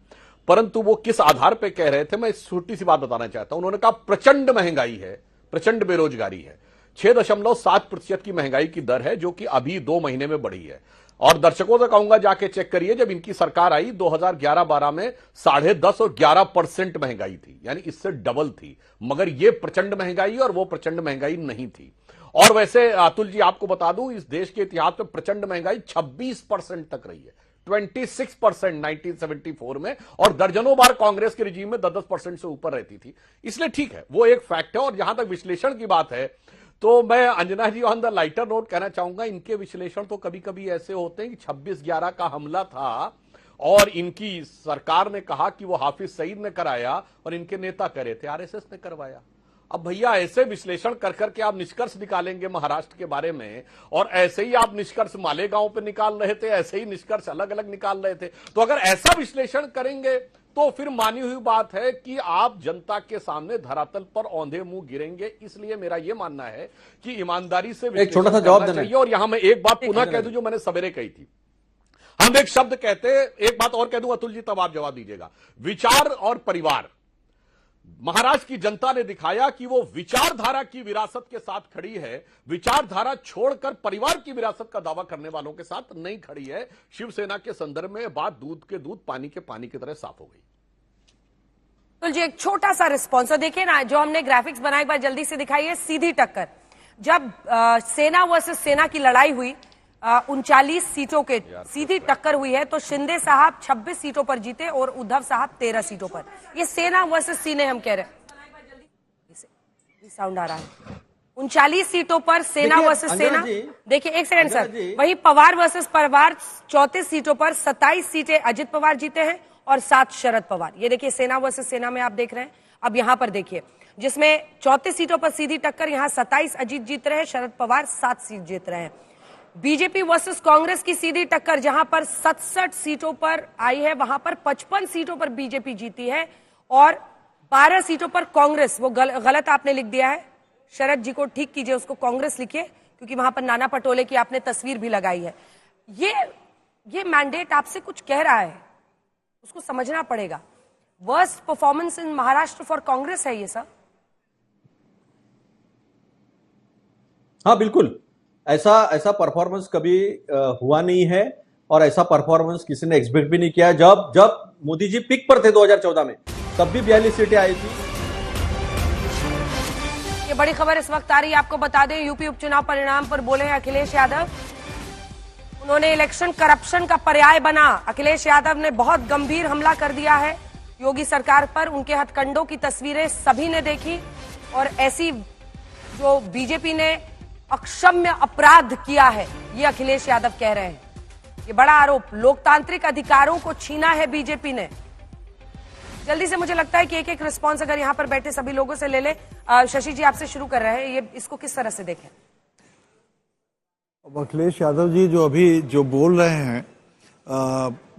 परंतु वो किस आधार पर कह रहे थे, मैं छोटी सी बात बताना चाहता हूं। उन्होंने कहा प्रचंड महंगाई है, प्रचंड बेरोजगारी है, 6.7% की महंगाई की दर है, जो कि अभी 2 महीने में बढ़ी है। और दर्शकों से कहूंगा जाके चेक करिए, जब इनकी सरकार आई 2011-12 में 10.5 और 11% महंगाई थी, यानी इससे डबल थी। मगर यह प्रचंड महंगाई और वो प्रचंड महंगाई नहीं थी। और वैसे अतुल जी आपको बता दूं, इस देश के इतिहास में प्रचंड महंगाई 26% तक रही है, 26% 1974 में, और दर्जनों बार कांग्रेस के रिजीम में 10% से ऊपर रहती थी। इसलिए ठीक है, वो एक फैक्ट है। और जहां तक विश्लेषण की बात है, तो मैं अंजना जी ऑन द लाइटर नोट कहना चाहूंगा, इनके विश्लेषण तो कभी कभी ऐसे होते हैं कि 26/11 का हमला था और इनकी सरकार ने कहा कि वो हाफिज सईद ने कराया और इनके नेता करे थे, आरएसएस ने करवाया। अब भैया ऐसे विश्लेषण कर करके आप निष्कर्ष निकालेंगे महाराष्ट्र के बारे में, और ऐसे ही आप निष्कर्ष मालेगांव पे निकाल रहे थे, ऐसे ही निष्कर्ष अलग अलग निकाल रहे थे। तो अगर ऐसा विश्लेषण करेंगे तो फिर मानी हुई बात है कि आप जनता के सामने धरातल पर औंधे मुंह गिरेंगे। इसलिए मेरा यह मानना है कि ईमानदारी से एक छोटा सा जवाब देना चाहिए। और यहां मैं एक बात पुनः कह दूं जो मैंने सवेरे कही थी, हम एक शब्द कहते, एक बात और कह दूं अतुल जी, तब आप जवाब दीजिएगा। विचार और परिवार, महाराष्ट्र की जनता ने दिखाया कि वो विचारधारा की विरासत के साथ खड़ी है, विचारधारा छोड़कर परिवार की विरासत का दावा करने वालों के साथ नहीं खड़ी है। शिवसेना के संदर्भ में बात दूध के दूध, पानी के पानी की तरह साफ हो गई। तो जी एक छोटा सा रिस्पॉन्स देखिए ना, जो हमने ग्राफिक्स बनाए एक बार जल्दी से दिखाइए। सीधी टक्कर, जब सेना वर्सेस सेना की लड़ाई हुई, 39 सीटों के सीधी टक्कर हुई है, तो शिंदे साहब 26 सीटों पर जीते और उद्धव साहब 13 सीटों पर। ये सेना वर्सेस सीने हम कह रहे हैं, साउंड आ रहा है। 39 सीटों पर सेना देखिए, वर्सेस अंजना सेना। जी, देखिए एक सेकंड अंजना सर, जी। वही पवार वर्सेस पवार 34 सीटों पर 27 सीटें अजित पवार जीते हैं और 7 शरद पवार। ये देखिए सेना वर्सेस सेना में आप देख रहे हैं। अब यहां पर देखिए, जिसमें 34 सीटों पर सीधी टक्कर, यहां 27 अजित जीत रहे हैं, शरद पवार 7 सीट जीत रहे हैं। बीजेपी वर्सेस कांग्रेस की सीधी टक्कर, जहां पर 67 सीटों पर आई है, वहां पर 55 सीटों पर बीजेपी जीती है और 12 सीटों पर कांग्रेस। वो गलत आपने लिख दिया है, शरद जी को ठीक कीजिए, उसको कांग्रेस लिखिए, क्योंकि वहां पर नाना पटोले की आपने तस्वीर भी लगाई है। ये मैंडेट आपसे कुछ कह रहा है, उसको समझना पड़ेगा। Worst performance in Maharashtra for Congress है ये सब। हाँ बिल्कुल, ऐसा परफॉर्मेंस कभी हुआ नहीं है और ऐसा परफॉर्मेंस किसी ने एक्सपेक्ट भी नहीं किया। जब मोदी जी पिक पर थे 2014 में, तब भी 42 सीटें आई थी। ये बड़ी खबर इस वक्त आ रही है, आपको बता दें, यूपी उपचुनाव परिणाम पर बोले हैं अखिलेश यादव। उन्होंने इलेक्शन करप्शन का पर्याय बना। अखिलेश यादव ने बहुत गंभीर हमला कर दिया है योगी सरकार पर। उनके हथकंडों की तस्वीरें सभी ने देखी और ऐसी जो बीजेपी ने अक्षम्य अपराध किया है, ये अखिलेश यादव कह रहे हैं। ये बड़ा आरोप, लोकतांत्रिक अधिकारों को छीना है बीजेपी ने। जल्दी से मुझे लगता है कि एक रिस्पांस अगर यहां पर बैठे सभी लोगों से ले ले। शशि जी आपसे शुरू कर रहे हैं, ये इसको किस तरह से देखें? अखिलेश यादव जी जो अभी जो बोल रहे हैं,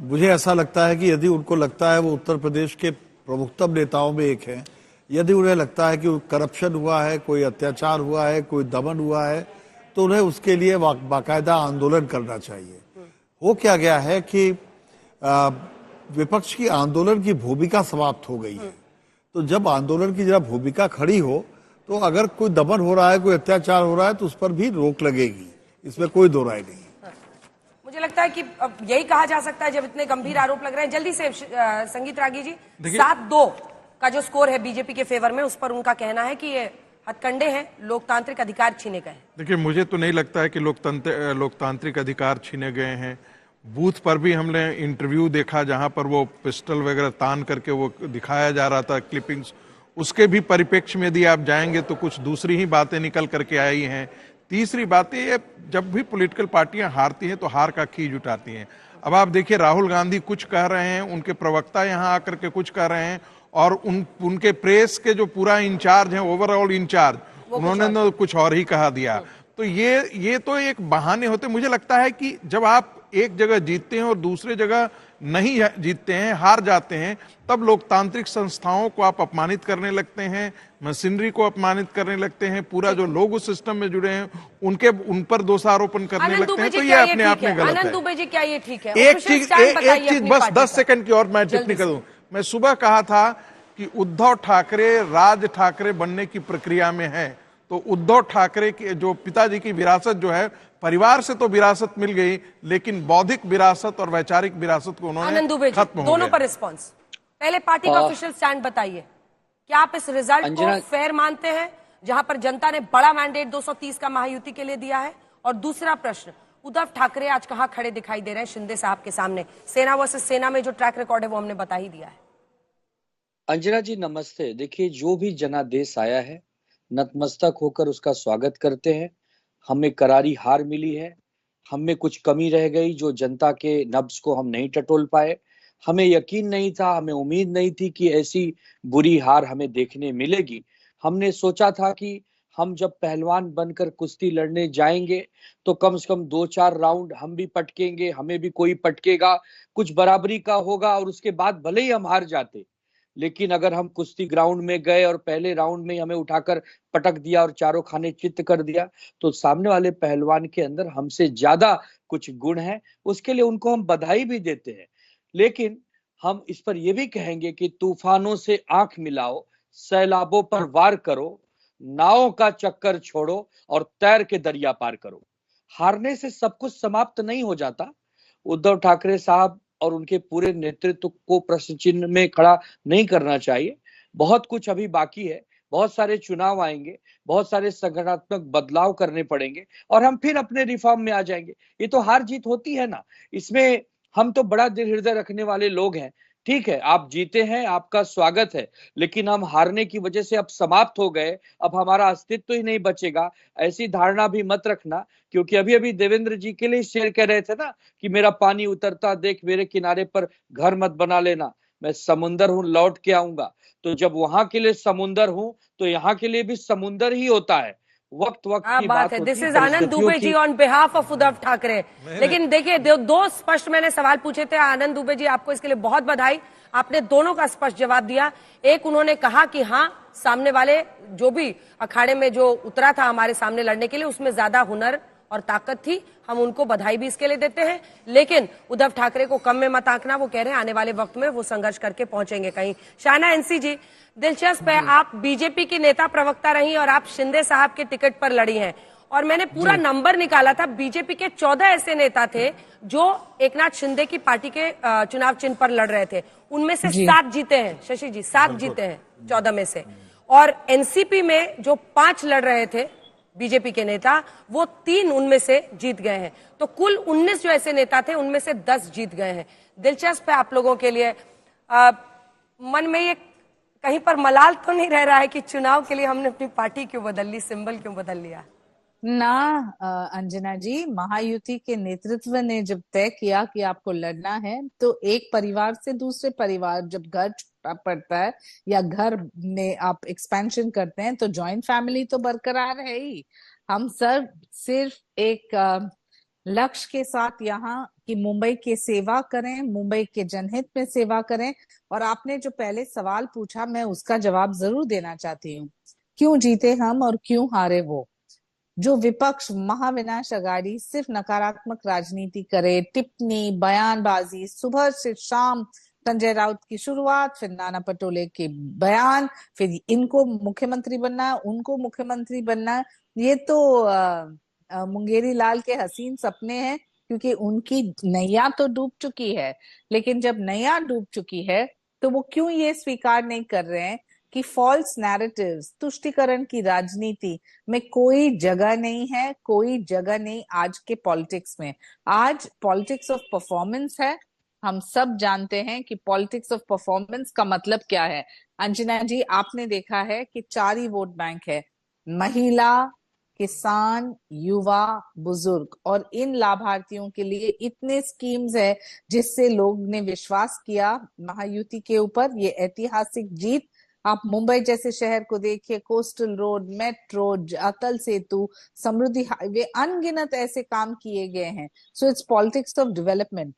मुझे ऐसा लगता है कि यदि उनको लगता है वो उत्तर प्रदेश के प्रमुखतम नेताओं में एक है, यदि उन्हें लगता है कि करप्शन हुआ है, कोई अत्याचार हुआ है, कोई दमन हुआ है, तो उन्हें उसके लिए बाकायदा आंदोलन करना चाहिए। हो क्या गया है कि विपक्ष की आंदोलन की भूमिका समाप्त हो गई है। तो जब आंदोलन की जरा भूमिका खड़ी हो, तो अगर कोई दमन हो रहा है, कोई अत्याचार हो रहा है, तो उस पर भी रोक लगेगी, इसमें कोई दो राय नहीं। मुझे लगता है कि यही कहा जा सकता है जब इतने गंभीर आरोप लग रहे हैं। जल्दी से संगीत रागी जी, 7-2 का जो स्कोर है बीजेपी के फेवर में, उस पर उनका कहना है कि ये हथकंडे हैं, लोकतांत्रिक अधिकार छीने गए हैं। देखिए, मुझे तो नहीं लगता है कि लोकतांत्रिक अधिकार छीने गए हैं। बूथ पर भी हमने इंटरव्यू देखा जहां पर वो पिस्टल वगैरह तान करके वो दिखाया जा रहा था, क्लिपिंग्स, उसके भी परिप्रेक्ष्य में यदि आप जाएंगे तो कुछ दूसरी ही बातें निकल करके आई हैं। तीसरी बात ये, जब भी पॉलिटिकल पार्टियां हारती हैं तो हार का खींच उठाती हैं। अब आप देखिए, राहुल गांधी कुछ कह रहे हैं, उनके प्रवक्ता यहां आकर के कुछ कह रहे हैं, और उनके प्रेस के जो पूरा इंचार्ज हैं, ओवरऑल इंचार्ज, उन्होंने तो कुछ और ही कहा दिया। तो ये तो एक बहाने होते। मुझे लगता है कि जब आप एक जगह जीतते हैं और दूसरे जगह नहीं जीतते हैं, हार जाते हैं, तब लोकतांत्रिक संस्थाओं को आप अपमानित करने लगते हैं, मशीनरी को अपमानित करने लगते हैं, पूरा जो लोग उस सिस्टम में जुड़े हैं उन पर दोषारोपण करने लगते हैं। तो ये अपने आप में गलत है। आनंद दुबे जी, क्या ये ठीक है? एक चीज बस 10 सेकंड की और मैं टिप्पणी करूं। मैं सुबह कहा था कि उद्धव ठाकरे राज ठाकरे बनने की प्रक्रिया में है। तो उद्धव ठाकरे के जो पिताजी की विरासत जो है, परिवार से तो विरासत मिल गई, लेकिन बौद्धिक विरासत और वैचारिक विरासत को उन्होंने खत्म हो दोनों पर रिस्पांस। पहले पार्टी का ऑफिशियल स्टैंड बताइए, क्या आप इस रिजल्ट को फेयर मानते हैं, जहां पर जनता ने बड़ा मैंडेट 230 का महायुति के लिए दिया है? और दूसरा प्रश्न, उद्धव ठाकरे आज कहां खड़े दिखाई दे रहे हैं शिंदे साहब के सामने? सेना वर्सेस सेना में जो ट्रैक रिकॉर्ड है वो हमने बता ही दिया है। अंजना जी नमस्ते। देखिए, जो भी जनादेश आया है, नतमस्तक होकर उसका स्वागत करते हैं। हमें करारी हार मिली है, हमें कुछ कमी रह गई जो जनता के नब्ज को हम नहीं टटोल पाए। हमें यकीन नहीं था, हमें उम्मीद नहीं थी कि ऐसी बुरी हार हमें देखने मिलेगी। हमने सोचा था कि हम जब पहलवान बनकर कुश्ती लड़ने जाएंगे तो कम से कम 2-4 राउंड हम भी पटकेंगे, हमें भी कोई पटकेगा, कुछ बराबरी का होगा और उसके बाद भले ही हम हार जाते, लेकिन अगर हम कुश्ती ग्राउंड में गए और पहले राउंड में हमें उठाकर पटक दिया और चारों खाने चित्त कर दिया, तो सामने वाले पहलवान के अंदर हमसे ज्यादा कुछ गुण है, उसके लिए उनको हम बधाई भी देते हैं। लेकिन हम इस पर यह भी कहेंगे कि तूफानों से आंख मिलाओ, सैलाबों पर वार करो, नावों का चक्कर छोड़ो और तैर के दरिया पार करो। हारने से सब कुछ समाप्त नहीं हो जाता। उद्धव ठाकरे साहब और उनके पूरे नेतृत्व को प्रश्न चिन्ह में खड़ा नहीं करना चाहिए। बहुत कुछ अभी बाकी है, बहुत सारे चुनाव आएंगे, बहुत सारे संगठनात्मक बदलाव करने पड़ेंगे और हम फिर अपने रिफॉर्म में आ जाएंगे। ये तो हार जीत होती है ना, इसमें हम तो बड़ा दिल हृदय रखने वाले लोग हैं, ठीक है, आप जीते हैं, आपका स्वागत है, लेकिन हम हारने की वजह से अब समाप्त हो गए, अब हमारा अस्तित्व ही नहीं बचेगा, ऐसी धारणा भी मत रखना। क्योंकि अभी अभी देवेंद्र जी के लिए शेयर कर रहे थे ना कि मेरा पानी उतरता देख मेरे किनारे पर घर मत बना लेना, मैं समुंदर हूं, लौट के आऊंगा। तो जब वहां के लिए समुंदर हूं तो यहाँ के लिए भी समुंदर ही होता है, वक्त वक्त की बात है। होती दिस है, is Anand Dubey ji on behalf of Uddhav Thackeray. लेकिन देखिए, दो स्पष्ट मैंने सवाल पूछे थे। आनंद दुबे जी, आपको इसके लिए बहुत बधाई, आपने दोनों का स्पष्ट जवाब दिया। एक, उन्होंने कहा कि हाँ, सामने वाले जो भी अखाड़े में जो उतरा था हमारे सामने लड़ने के लिए, उसमें ज्यादा हुनर और ताकत थी, हम उनको बधाई भी इसके लिए देते हैं। लेकिन उद्धव ठाकरे को कम में मत आंकना, वो कह रहे हैं आने वाले वक्त में वो संघर्ष करके पहुंचेंगे कहीं। शाहना एनसी जी, दिलचस्प है, आप बीजेपी की नेता प्रवक्ता रही और आप शिंदे साहब के टिकट पर लड़ी हैं, और मैंने पूरा नंबर निकाला था, बीजेपी के 14 ऐसे नेता थे जो एकनाथ शिंदे की पार्टी के चुनाव चिन्ह पर लड़ रहे थे, उनमें से 7 जीते हैं। शशि जी, 7 जीते हैं 14 में से। और एनसीपी में जो 5 लड़ रहे थे बीजेपी के नेता, वो 3 उनमें से जीत गए हैं। तो कुल 19 जो ऐसे नेता थे, उनमें से 10 जीत गए हैं। दिलचस्प है आप लोगों के लिए। मन में ये कहीं पर मलाल तो नहीं रह रहा है कि चुनाव के लिए हमने अपनी पार्टी क्यों बदल ली, सिंबल क्यों बदल लिया? ना अंजना जी, महायुति के नेतृत्व ने जब तय किया कि आपको लड़ना है, तो एक परिवार से दूसरे परिवार जब घर छोटा पड़ता है या घर में आप एक्सपेंशन करते हैं, तो जॉइंट फैमिली तो बरकरार है ही। हम सब सिर्फ एक लक्ष्य के साथ यहाँ कि मुंबई की सेवा करें, मुंबई के जनहित में सेवा करें। और आपने जो पहले सवाल पूछा, मैं उसका जवाब जरूर देना चाहती हूँ। क्यों जीते हम और क्यों हारे वो? जो विपक्ष महाविनाश अघाड़ी सिर्फ नकारात्मक राजनीति करे, टिप्पणी, बयानबाजी, सुबह से शाम संजय राउत की शुरुआत, फिर नाना पटोले के बयान, फिर इनको मुख्यमंत्री बनना है, उनको मुख्यमंत्री बनना है, ये तो मुंगेरी लाल के हसीन सपने हैं, क्योंकि उनकी नैया तो डूब चुकी है। लेकिन जब नैया डूब चुकी है तो वो क्यों ये स्वीकार नहीं कर रहे हैं कि फॉल्स नैरेटिव्स, तुष्टीकरण की राजनीति में कोई जगह नहीं है, कोई जगह नहीं आज के पॉलिटिक्स में। आज पॉलिटिक्स ऑफ परफॉर्मेंस है। हम सब जानते हैं कि पॉलिटिक्स ऑफ परफॉर्मेंस का मतलब क्या है। अंजना जी, आपने देखा है कि 4 ही वोट बैंक है, महिला, किसान, युवा, बुजुर्ग, और इन लाभार्थियों के लिए इतने स्कीम्स है जिससे लोग ने विश्वास किया महायुति के ऊपर। ये ऐतिहासिक जीत, आप मुंबई जैसे शहर को देखिए, coastal road, metro, Atal Setu, समृद्धि हाईवे, अनगिनत ऐसे काम किए गए हैं। So it's politics of development.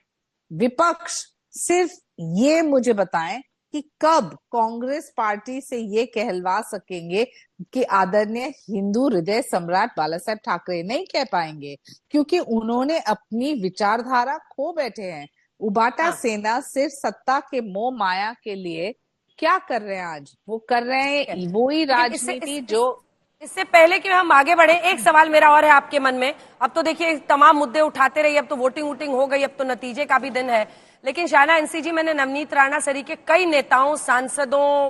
विपक्ष सिर्फ ये मुझे बताएं कि कब कांग्रेस पार्टी से ये कहलवा सकेंगे कि आदरणीय हिंदू हृदय सम्राट बाला साहेब ठाकरे? नहीं कह पाएंगे, क्योंकि उन्होंने अपनी विचारधारा खो बैठे हैं। उबाटा सेना सिर्फ सत्ता के मोह माया के लिए क्या कर रहे हैं आज? वो कर रहे हैं वही राजनीति जो इससे पहले कि हम आगे बढ़े, एक सवाल मेरा और है आपके मन में। अब तो देखिए तमाम मुद्दे उठाते रहिए, अब तो वोटिंग हो गई, अब तो नतीजे का भी दिन है। लेकिन शाहना एनसी जी, मैंने नवनीत राणा सरी के कई नेताओं, सांसदों,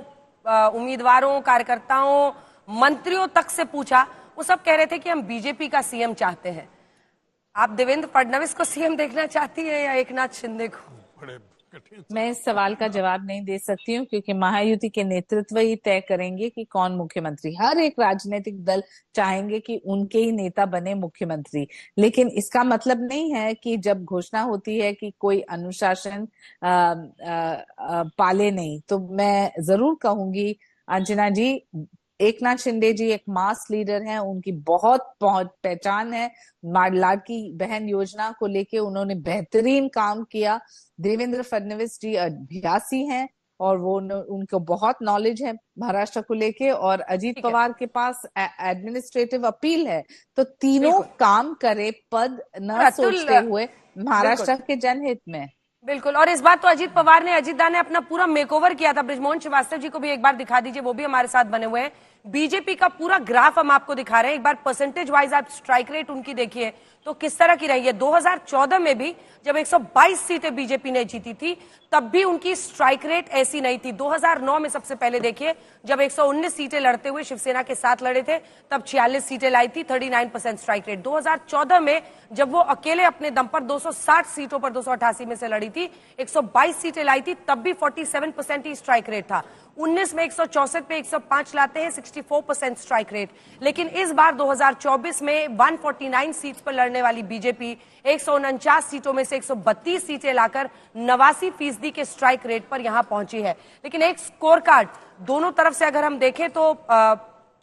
उम्मीदवारों, कार्यकर्ताओं, मंत्रियों तक से पूछा, वो सब कह रहे थे कि हम बीजेपी का सीएम चाहते हैं। आप देवेंद्र फडणवीस को सीएम देखना चाहती है या एकनाथ शिंदे को? मैं इस सवाल का जवाब नहीं दे सकती हूँ, क्योंकि महायुति के नेतृत्व ही तय करेंगे कि कौन मुख्यमंत्री। हर एक राजनीतिक दल चाहेंगे कि उनके ही नेता बने मुख्यमंत्री, लेकिन इसका मतलब नहीं है कि जब घोषणा होती है कि कोई अनुशासन पाले नहीं। तो मैं जरूर कहूंगी अंजना जी, एकनाथ शिंदे जी एक मास लीडर हैं, उनकी बहुत पहचान है। लाड़की बहन योजना को लेके उन्होंने बेहतरीन काम किया। देवेंद्र फडणवीस जी अभ्यासी हैं और वो उनको बहुत नॉलेज है महाराष्ट्र को लेके, और अजीत पवार के पास एडमिनिस्ट्रेटिव अपील है। तो तीनों काम करे पद न सोचते हुए महाराष्ट्र के जनहित में। बिल्कुल, और इस बार तो अजीत पवार ने, अजीत दा ने अपना पूरा मेकओवर किया था। बृजमोहन श्रीवास्तव जी को भी एक बार दिखा दीजिए, वो भी हमारे साथ बने हुए हैं। बीजेपी का पूरा ग्राफ हम आपको दिखा रहे हैं। एक बार परसेंटेज वाइज आप स्ट्राइक रेट उनकी देखिए तो किस तरह की रही है। 2014 में भी जब 122 सीटें बीजेपी ने जीती थी तब भी उनकी स्ट्राइक रेट ऐसी नहीं थी। 2009 में सबसे पहले देखिए जब 119 सीटें लड़ते हुए शिवसेना के साथ लड़े थे तब 46 सीटें लाई थी, 39% स्ट्राइक रेट। 2014 में जब वो अकेले अपने दम पर 260 सीटों पर 288 में से लड़ी थी, 122 सीटें लाई थी, तब भी 47% ही स्ट्राइक रेट था। 19 में 164 पे 105 लाते हैं, 64% स्ट्राइक रेट। लेकिन इस बार 2024 में 149 सीट पर लड़ने वाली बीजेपी 149 सीटों में से 132 सीटें लाकर 89% के स्ट्राइक रेट पर यहां पहुंची है। लेकिन एक स्कोर कार्ड दोनों तरफ से अगर हम देखें तो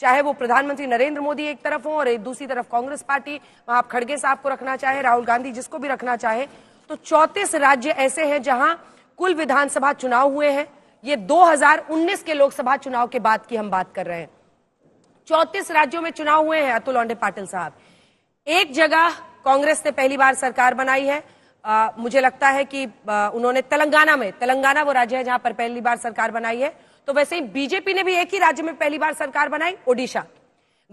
चाहे वो प्रधानमंत्री नरेंद्र मोदी एक तरफ हो और एक दूसरी तरफ कांग्रेस पार्टी, वहां आप खड़गे साहब को रखना चाहे, राहुल गांधी जिसको भी रखना चाहे, तो 34 राज्य ऐसे हैं जहां कुल विधानसभा चुनाव हुए हैं। ये 2019 के लोकसभा चुनाव के बाद की हम बात कर रहे हैं। 34 राज्यों में चुनाव हुए हैं अतुल लौंडे पाटिल साहब। एक जगह कांग्रेस ने पहली बार सरकार बनाई है, मुझे लगता है कि उन्होंने तेलंगाना वो राज्य है जहां पर पहली बार सरकार बनाई है। तो वैसे ही बीजेपी ने भी एक ही राज्य में पहली बार सरकार बनाई, ओडिशा।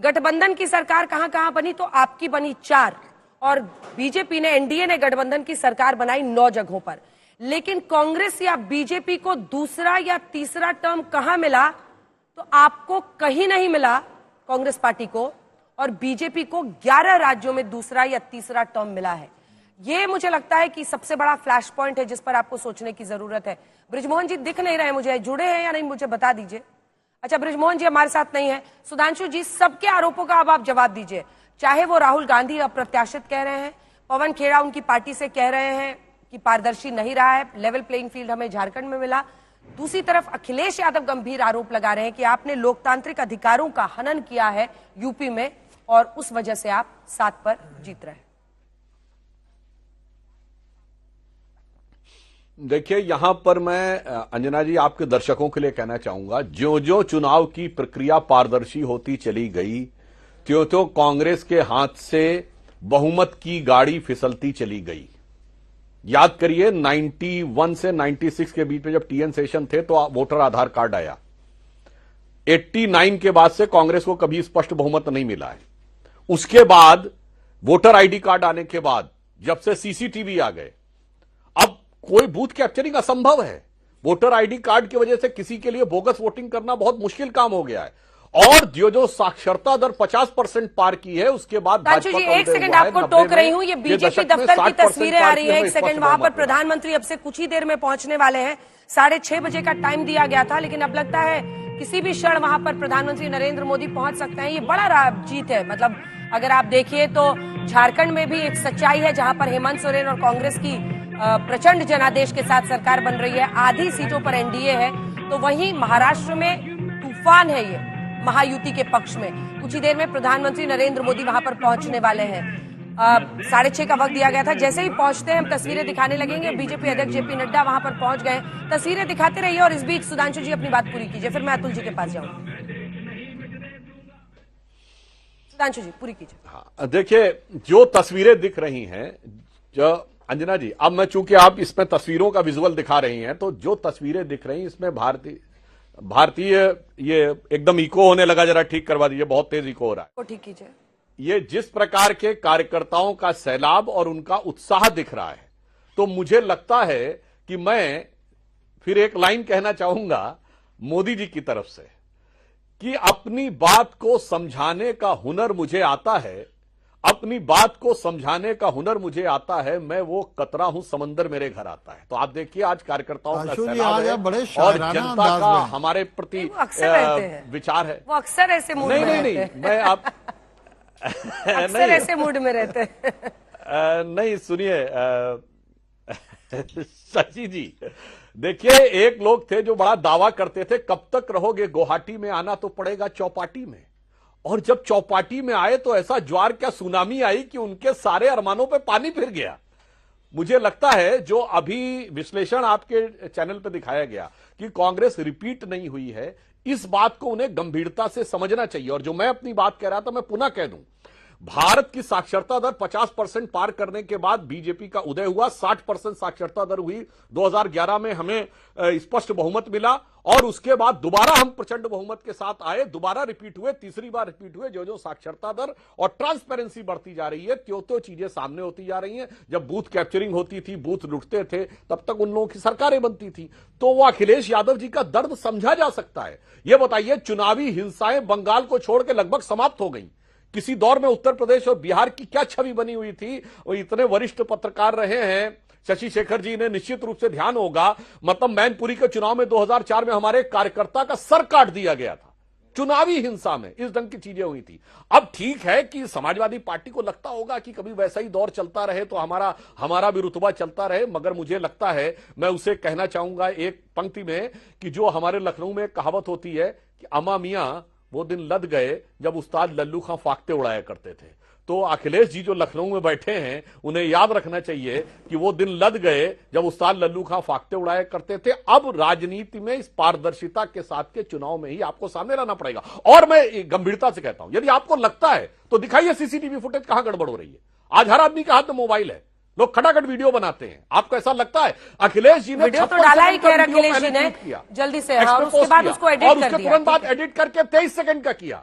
गठबंधन की सरकार कहां कहां बनी, तो आपकी बनी 4 और बीजेपी ने, एनडीए ने गठबंधन की सरकार बनाई 9 जगहों पर। लेकिन कांग्रेस या बीजेपी को दूसरा या तीसरा टर्म कहां मिला, तो आपको कहीं नहीं मिला कांग्रेस पार्टी को, और बीजेपी को 11 राज्यों में दूसरा या तीसरा टर्म मिला है। ये मुझे लगता है कि सबसे बड़ा फ्लैश पॉइंट है जिस पर आपको सोचने की जरूरत है। बृजमोहन जी दिख नहीं रहे मुझे, जुड़े हैं या नहीं मुझे बता दीजिए। अच्छा, बृजमोहन जी हमारे साथ नहीं है। सुधांशु जी, सबके आरोपों का अब आप जवाब दीजिए। चाहे वो राहुल गांधी अप्रत्याशित कह रहे हैं, पवन खेड़ा उनकी पार्टी से कह रहे हैं कि पारदर्शी नहीं रहा है, लेवल प्लेइंग फील्ड हमें झारखंड में मिला। दूसरी तरफ अखिलेश यादव गंभीर आरोप लगा रहे हैं कि आपने लोकतांत्रिक अधिकारों का हनन किया है यूपी में और उस वजह से आप 7 पर जीत रहे हैं। देखिए, यहां पर मैं अंजना जी आपके दर्शकों के लिए कहना चाहूंगा, जो चुनाव की प्रक्रिया पारदर्शी होती चली गई, त्यों कांग्रेस के हाथ से बहुमत की गाड़ी फिसलती चली गई। याद करिए 91 से 96 के बीच में जब टीएन सेशन थे तो वोटर आधार कार्ड आया। 89 के बाद से कांग्रेस को कभी स्पष्ट बहुमत नहीं मिला है। उसके बाद वोटर आईडी कार्ड आने के बाद जब से सीसीटीवी आ गए, अब कोई बूथ कैप्चरिंग असंभव है। वोटर आईडी कार्ड की वजह से किसी के लिए बोगस वोटिंग करना बहुत मुश्किल काम हो गया है। और जो साक्षरता दर 50% पार की है, उसके बाद भाजपा जी, एक सेकंड आपको टोक रही हूं, ये बीजेपी दफ्तर की तस्वीरें आ रही हैं। एक सेकंड, वहां पर प्रधानमंत्री अब से कुछ ही देर में पहुंचने वाले हैं। 6:30 बजे का टाइम दिया गया था, लेकिन अब लगता है किसी भी क्षण वहां पर प्रधानमंत्री नरेंद्र मोदी पहुंच सकते हैं। ये बड़ा जीत है। मतलब अगर आप देखिए तो झारखंड में भी एक सच्चाई है जहां पर हेमंत सोरेन और कांग्रेस की प्रचंड जनादेश के साथ सरकार बन रही है, आधी सीटों पर एनडीए है। तो वहीं महाराष्ट्र में तूफान है ये महायुति के पक्ष में। कुछ ही देर में प्रधानमंत्री नरेंद्र मोदी वहां पर पहुंचने वाले हैं। 6:30 का वक्त दिया गया था। जैसे ही पहुंचते हैं हम तस्वीरें दिखाने लगेंगे। बीजेपी अध्यक्ष जेपी नड्डा वहां पर पहुंच गए। तस्वीरें दिखाते रहिए और इस बीच सुधांशु जी अपनी बात पूरी कीजिए, फिर मैं अतुल जी के पास जाऊंगा। सुधांशु जी पूरी कीजिए। हाँ, देखिए जो तस्वीरें दिख रही हैं, जो अंजना जी, अब मैं चूंकि आप इसमें तस्वीरों का विजुअल दिखा रही हैं, तो जो तस्वीरें दिख रही हैं इसमें भारतीय ये एकदम इको होने लगा, जरा ठीक करवा दीजिए, बहुत तेज इको हो रहा है। ठीक कीजिए। ये जिस प्रकार के कार्यकर्ताओं का सैलाब और उनका उत्साह दिख रहा है, तो मुझे लगता है कि मैं फिर एक लाइन कहना चाहूंगा मोदी जी की तरफ से कि अपनी बात को समझाने का हुनर मुझे आता है, अपनी बात को समझाने का हुनर मुझे आता है, मैं वो कतरा हूं, समंदर मेरे घर आता है। तो आप देखिए आज कार्यकर्ताओं का सैलाब है और जनता का हमारे प्रति विचार है। वो अक्सर ऐसे मूड में नहीं, मैं आप अक्सर ऐसे मूड में रहते नहीं, सुनिए शशि जी, देखिए एक लोग थे जो बड़ा दावा करते थे, कब तक रहोगे गुवाहाटी में, आना तो पड़ेगा चौपाटी में। और जब चौपाटी में आए तो ऐसा ज्वार क्या सुनामी आई कि उनके सारे अरमानों पे पानी फिर गया। मुझे लगता है जो अभी विश्लेषण आपके चैनल पे दिखाया गया कि कांग्रेस रिपीट नहीं हुई है, इस बात को उन्हें गंभीरता से समझना चाहिए। और जो मैं अपनी बात कह रहा था मैं पुनः कह दूं, भारत की साक्षरता दर 50% पार करने के बाद बीजेपी का उदय हुआ, 60% साक्षरता दर हुई, 2011 में हमें स्पष्ट बहुमत मिला और उसके बाद दोबारा हम प्रचंड बहुमत के साथ आए, दोबारा रिपीट हुए, तीसरी बार रिपीट हुए। जो जो साक्षरता दर और ट्रांसपेरेंसी बढ़ती जा रही है, त्यो चीजें सामने होती जा रही हैं। जब बूथ कैप्चरिंग होती थी, बूथ लुटते थे, तब तक उन लोगों की सरकारें बनती थी। तो वो अखिलेश यादव जी का दर्द समझा जा सकता है। यह बताइए, चुनावी हिंसाएं बंगाल को छोड़ के लगभग समाप्त हो गई। किसी दौर में उत्तर प्रदेश और बिहार की क्या छवि बनी हुई थी। वो इतने वरिष्ठ पत्रकार रहे हैं, शशि शेखर जी ने निश्चित रूप से ध्यान होगा, मतलब मैनपुरी के चुनाव में 2004 में हमारे कार्यकर्ता का सर काट दिया गया था। चुनावी हिंसा में इस ढंग की चीजें हुई थी। अब ठीक है कि समाजवादी पार्टी को लगता होगा कि कभी वैसा ही दौर चलता रहे तो हमारा भी रुतबा चलता रहे, मगर मुझे लगता है, मैं उसे कहना चाहूंगा एक पंक्ति में कि जो हमारे लखनऊ में एक कहावत होती है कि अमा मियां वो दिन लद गए जब उस्ताद लल्लू खां फाख्ते उड़ाया करते थे। तो अखिलेश जी जो लखनऊ में बैठे हैं, उन्हें याद रखना चाहिए कि वो दिन लद गए जब उस्ताद लल्लू खां फाख्ते उड़ाया करते थे। अब राजनीति में इस पारदर्शिता के साथ के चुनाव में ही आपको सामने लाना पड़ेगा। और मैं गंभीरता से कहता हूं, यदि आपको लगता है तो दिखाइए सीसीटीवी फुटेज कहां गड़बड़ हो रही है। आज हर आदमी के हाथ में मोबाइल है, लोग खटाखट वीडियो बनाते हैं। आपको ऐसा लगता है अखिलेश जी ने वीडियो तो डाला ही खैर अखिलेश जी ने जल्दी से, और उसके बाद उसको एडिट कर दिया, तुरंत बाद एडिट करके 23 सेकंड का किया।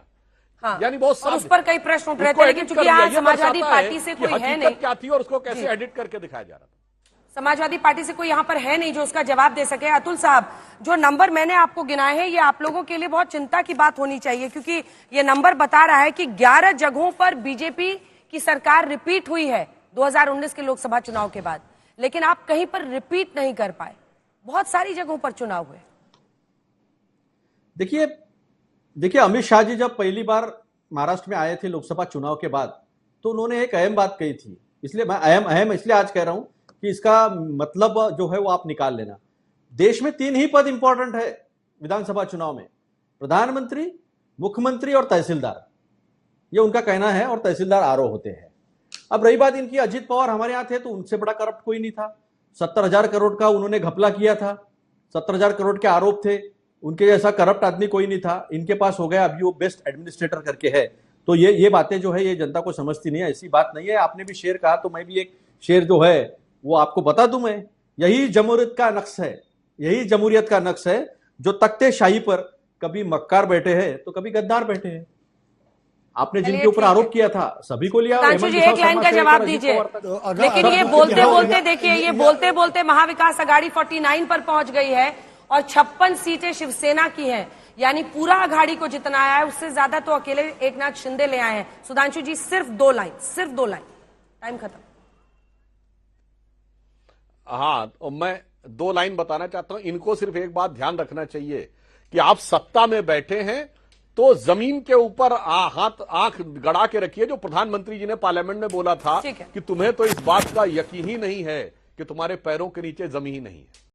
हाँ, यानी बहुत उस पर कई प्रश्न उठ रहे थे, लेकिन चूंकि यहाँ समाजवादी पार्टी से कोई है नहीं, क्या थी और उसको कैसे एडिट करके दिखाया जा रहा था। समाजवादी पार्टी से कोई यहाँ पर है नहीं जो उसका जवाब दे सके। अतुल साहब, जो नंबर मैंने आपको गिनाए हैं, ये आप लोगों के लिए बहुत चिंता की बात होनी चाहिए, क्योंकि ये नंबर बता रहा है कि 11 जगहों पर बीजेपी की सरकार रिपीट हुई है 2019 के लोकसभा चुनाव के बाद, लेकिन आप कहीं पर रिपीट नहीं कर पाए। बहुत सारी जगहों पर चुनाव हुए। देखिए अमित शाह जी जब पहली बार महाराष्ट्र में आए थे लोकसभा चुनाव के बाद, तो उन्होंने एक अहम बात कही थी। इसलिए मैं अहम इसलिए आज कह रहा हूं कि इसका मतलब जो है वो आप निकाल लेना। देश में 3 ही पद इंपॉर्टेंट है विधानसभा चुनाव में, प्रधानमंत्री, मुख्यमंत्री और तहसीलदार। ये उनका कहना है, और तहसीलदार आरओ होते हैं। अब रही बात इनकी, अजीत पवार हमारे यहां थे तो उनसे बड़ा करप्ट कोई नहीं था। 70,000 करोड़ का उन्होंने घपला किया था, 70,000 करोड़ के आरोप थे, उनके जैसा करप्ट आदमी कोई नहीं था। इनके पास हो गया, अभी वो बेस्ट एडमिनिस्ट्रेटर करके है। तो ये बातें जो है ये जनता को समझती नहीं है, ऐसी बात नहीं है। आपने भी शेर कहा तो मैं भी एक शेर जो है वो आपको बता दूं। मैं, यही जमहूरियत का नक्श है, यही जमहूरियत का नक्श है, जो तख्ते शाही पर कभी मक्कार बैठे हैं तो कभी गद्दार बैठे हैं। आपने जिनके ऊपर आरोप किया था सभी को लिया। सुधांशु जी, एक लाइन का जवाब दीजिए। लेकिन ये बोलते बोलते देखिए, ये बोलते बोलते महाविकास अघाड़ी 49 पर पहुंच गई है और 56 सीटें शिवसेना की हैं, यानी पूरा अघाड़ी को जितना आया है उससे ज्यादा तो अकेले एकनाथ शिंदे ले आए हैं। सुधांशु जी, सिर्फ 2 लाइन, टाइम खत्म। हाँ, तो मैं 2 लाइन बताना चाहता हूं। इनको सिर्फ एक बात ध्यान रखना चाहिए कि आप सत्ता में बैठे हैं तो जमीन के ऊपर आंख गड़ा के रखिए। जो प्रधानमंत्री जी ने पार्लियामेंट में बोला था कि तुम्हें तो इस बात का यकीन ही नहीं है कि तुम्हारे पैरों के नीचे जमीन नहीं है।